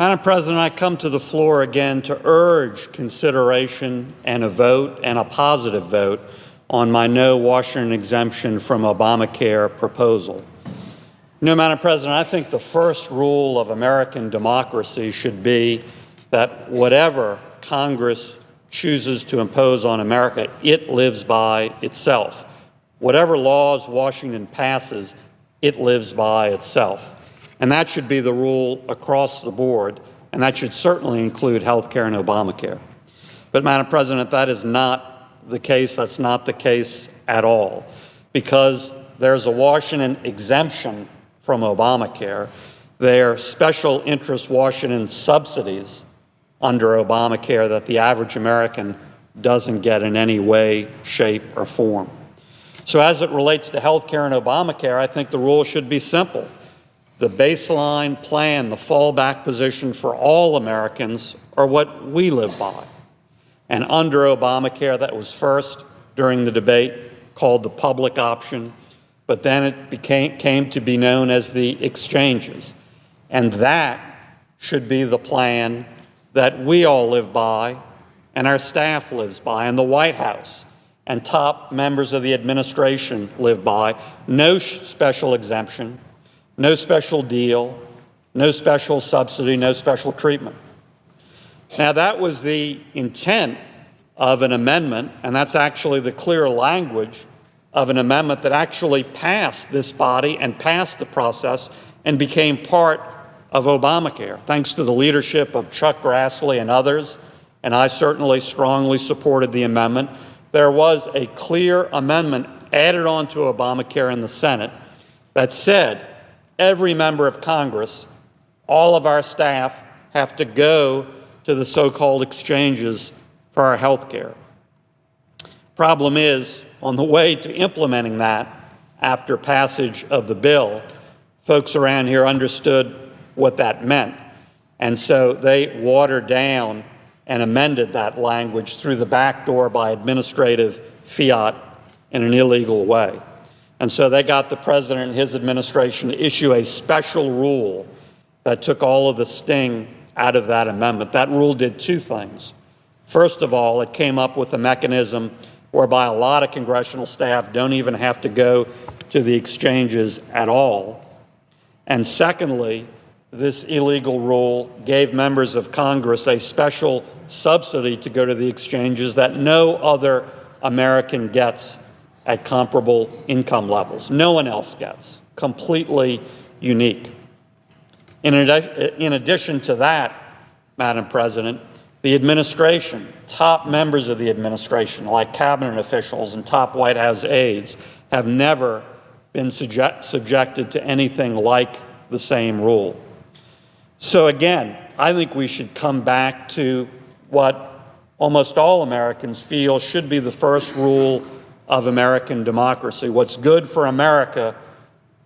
Madam President, I come to the floor again to urge consideration and a vote, and a positive vote, on my no Washington exemption from Obamacare proposal. No, Madam President, I think the first rule of American democracy should be that whatever Congress chooses to impose on America, it lives by itself. Whatever laws Washington passes, it lives by itself. And that should be the rule across the board, and that should certainly include health care and Obamacare. But, Madam President, that is not the case. That's not the case at all, because there's a Washington exemption from Obamacare. There are special interest Washington subsidies under Obamacare that the average American doesn't get in any way, shape, or form. So as it relates to health care and Obamacare, I think the rule should be simple. The baseline plan, the fallback position for all Americans, are what we live by. And under Obamacare, that was first during the debate called the public option, but then it came to be known as the exchanges. And that should be the plan that we all live by, and our staff lives by, and the White House and top members of the administration live by. No special exemption, no special deal, no special subsidy, no special treatment. Now, that was the intent of an amendment, and that's actually the clear language of an amendment that actually passed this body and passed the process and became part of Obamacare, thanks to the leadership of Chuck Grassley and others, and I certainly strongly supported the amendment. There was a clear amendment added on to Obamacare in the Senate that said every member of Congress, all of our staff, have to go to the so-called exchanges for our health care. Problem is, on the way to implementing that, after passage of the bill, folks around here understood what that meant. And so they watered down and amended that language through the back door by administrative fiat in an illegal way. And so they got the president and his administration to issue a special rule that took all of the sting out of that amendment. That rule did two things. First of all, it came up with a mechanism whereby a lot of congressional staff don't even have to go to the exchanges at all. And secondly, this illegal rule gave members of Congress a special subsidy to go to the exchanges that no other American gets at comparable income levels. No one else gets. Completely unique. In addition to that, Madam President, the administration, top members of the administration, like cabinet officials and top White House aides, have never been subjected to anything like the same rule. So again, I think we should come back to what almost all Americans feel should be the first rule of American democracy. What's good for America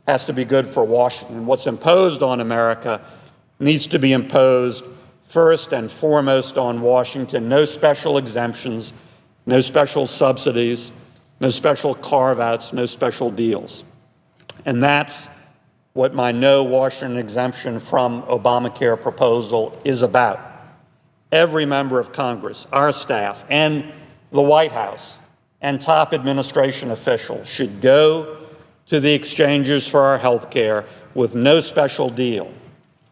has to be good for Washington. What's imposed on America needs to be imposed first and foremost on Washington. No special exemptions, no special subsidies, no special carve-outs, no special deals. And that's what my no Washington exemption from Obamacare proposal is about. Every member of Congress, our staff, and the White House, and top administration officials should go to the exchanges for our health care with no special deal,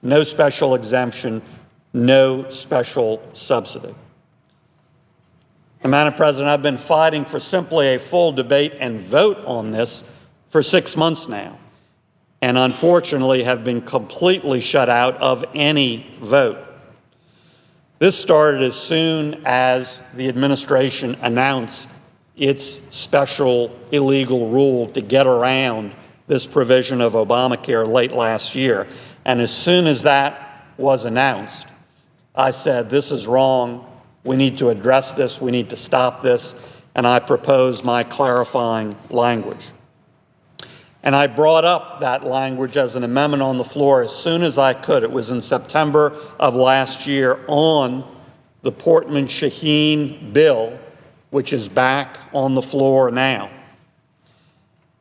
no special exemption, no special subsidy. And Madam President, I've been fighting for simply a full debate and vote on this for 6 months now, and unfortunately have been completely shut out of any vote. This started as soon as the administration announced its special illegal rule to get around this provision of Obamacare late last year. And as soon as that was announced, I said, this is wrong. We need to address this. We need to stop this. And I proposed my clarifying language. And I brought up that language as an amendment on the floor as soon as I could. It was in September of last year on the Portman-Shaheen bill, which is back on the floor now.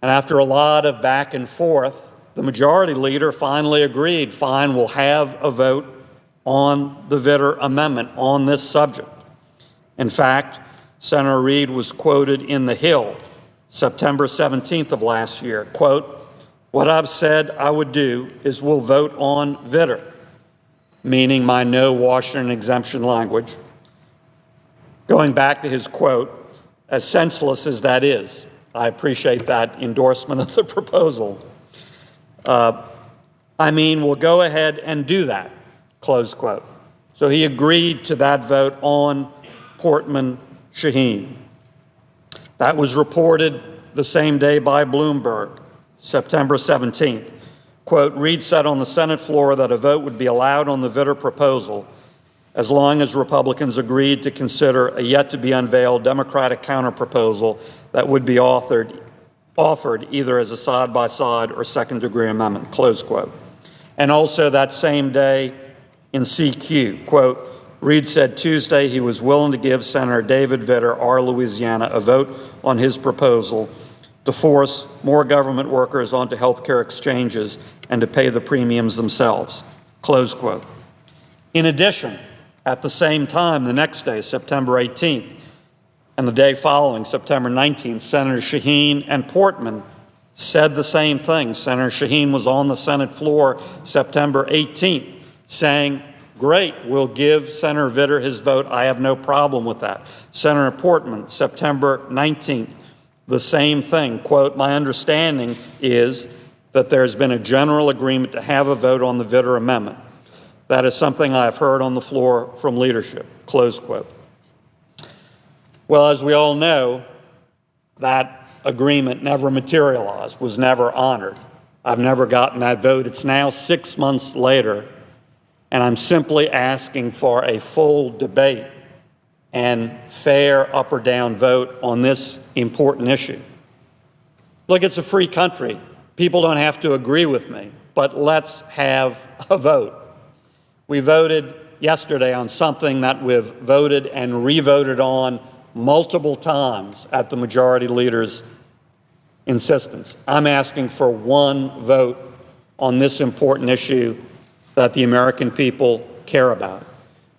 And after a lot of back and forth, the majority leader finally agreed, fine, we'll have a vote on the Vitter amendment on this subject. In fact, Senator Reid was quoted in The Hill, September 17th of last year, quote, "What I've said I would do is we'll vote on Vitter," meaning my no Washington exemption language. Going back to his quote, as senseless as that is, I appreciate that endorsement of the proposal. I mean, we'll go ahead and do that, close quote. So he agreed to that vote on Portman-Shaheen. That was reported the same day by Bloomberg, September 17th. Quote, Reid said on the Senate floor that a vote would be allowed on the Vitter proposal as long as Republicans agreed to consider a yet-to-be-unveiled Democratic counterproposal that would be offered either as a side-by-side or second-degree amendment, close quote. And also that same day in CQ, quote, Reid said Tuesday he was willing to give Senator David Vitter, R. Louisiana, a vote on his proposal to force more government workers onto health care exchanges and to pay the premiums themselves, close quote. In addition, at the same time, the next day, September 18th, and the day following, September 19th, Senator Shaheen and Portman said the same thing. Senator Shaheen was on the Senate floor September 18th saying, great, we'll give Senator Vitter his vote. I have no problem with that. Senator Portman, September 19th, the same thing. Quote, my understanding is that there's been a general agreement to have a vote on the Vitter amendment. That is something I have heard on the floor from leadership, close quote. Well, as we all know, that agreement never materialized, was never honored. I've never gotten that vote. It's now 6 months later, and I'm simply asking for a full debate and fair up or down vote on this important issue. Look, it's a free country. People don't have to agree with me, but let's have a vote. We voted yesterday on something that we've voted and re-voted on multiple times at the majority leader's insistence. I'm asking for one vote on this important issue that the American people care about.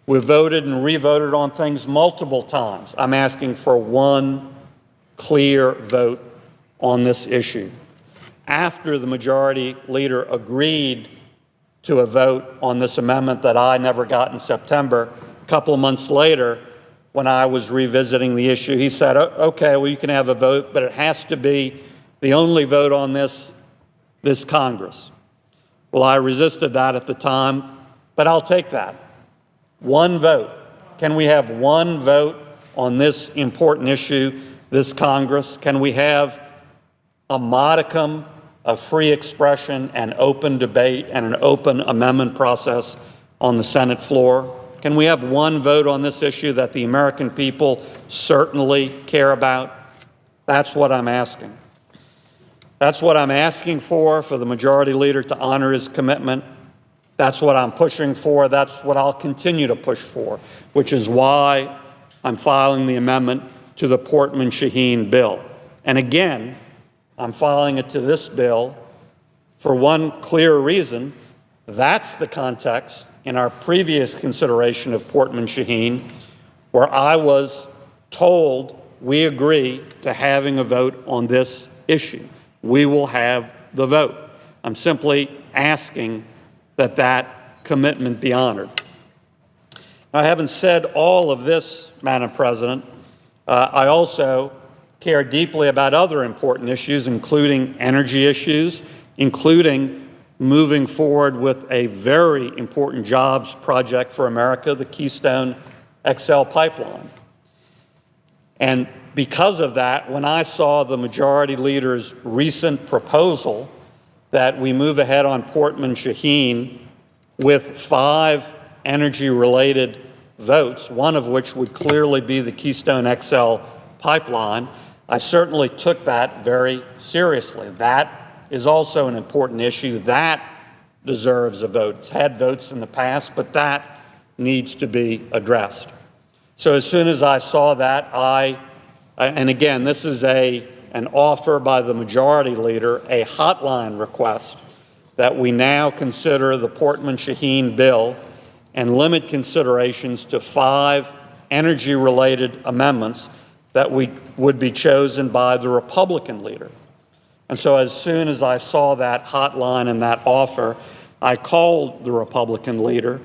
We've voted and re-voted on things multiple times. I'm asking for one clear vote on this issue. After the majority leader agreed to a vote on this amendment that I never got in September, a couple of months later, when I was revisiting the issue, he said, okay, well, you can have a vote, but it has to be the only vote on this Congress. Well, I resisted that at the time, but I'll take that. One vote. Can we have one vote on this important issue, this Congress? Can we have a modicum of free expression and open debate and an open amendment process on the Senate floor? Can we have one vote on this issue that the American people certainly care about? That's what I'm asking. That's what I'm asking for the majority leader to honor his commitment. That's what I'm pushing for. That's what I'll continue to push for, which is why I'm filing the amendment to the Portman-Shaheen bill. And again, I'm filing it to this bill for one clear reason. That's the context in our previous consideration of Portman-Shaheen, where I was told we agree to having a vote on this issue. We will have the vote. I'm simply asking that that commitment be honored. Now, having said all of this, Madam President, I also care deeply about other important issues, including energy issues, including moving forward with a very important jobs project for America, the Keystone XL pipeline. And because of that, when I saw the majority leader's recent proposal that we move ahead on Portman-Shaheen with 5 energy-related votes, one of which would clearly be the Keystone XL pipeline, I certainly took that very seriously. That is also an important issue. That deserves a vote. It's had votes in the past, but that needs to be addressed. So as soon as I saw that, and again, this is an offer by the majority leader, a hotline request that we now consider the Portman-Shaheen bill and limit considerations to 5 energy-related amendments that would be chosen by the Republican leader. And so as soon as I saw that hotline and that offer, I called the Republican leader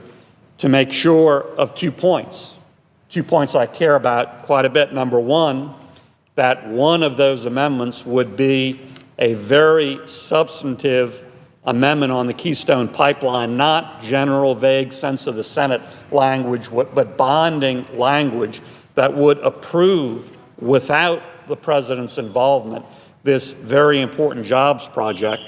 to make sure of 2 points. 2 points I care about quite a bit. Number one, that one of those amendments would be a very substantive amendment on the Keystone Pipeline, not general vague sense of the Senate language, but bonding language that would approve, without the president's involvement, this very important jobs project.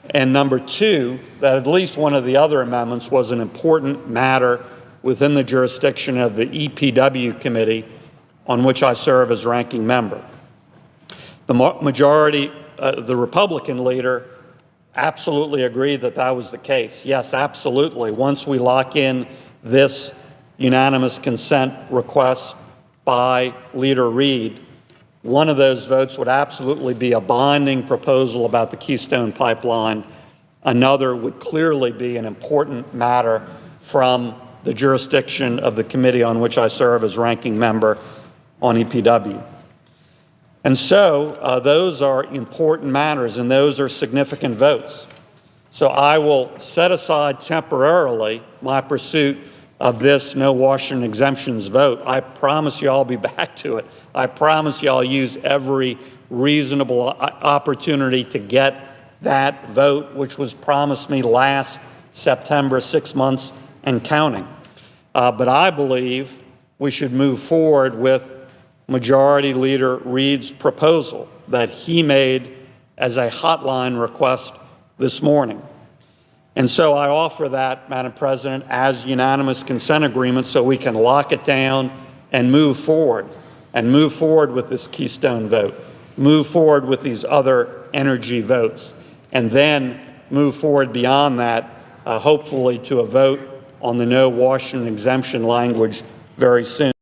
And number two, that at least one of the other amendments was an important matter within the jurisdiction of the EPW committee, on which I serve as ranking member. The majority, the Republican leader, absolutely agreed that that was the case. Yes, absolutely. Once we lock in this unanimous consent request by Leader Reid, one of those votes would absolutely be a binding proposal about the Keystone Pipeline. Another would clearly be an important matter from the jurisdiction of the committee on which I serve as ranking member on EPW. And so those are important matters, and those are significant votes. So I will set aside temporarily my pursuit of this no Washington exemptions vote. I promise you I'll be back to it. I promise you I'll use every reasonable opportunity to get that vote, which was promised me last September, 6 months and counting. But I believe we should move forward with Majority Leader Reid's proposal that he made as a hotline request this morning. And so I offer that, Madam President, as unanimous consent agreement so we can lock it down and move forward with this Keystone vote, move forward with these other energy votes, and then move forward beyond that, hopefully to a vote on the no Washington exemption language very soon.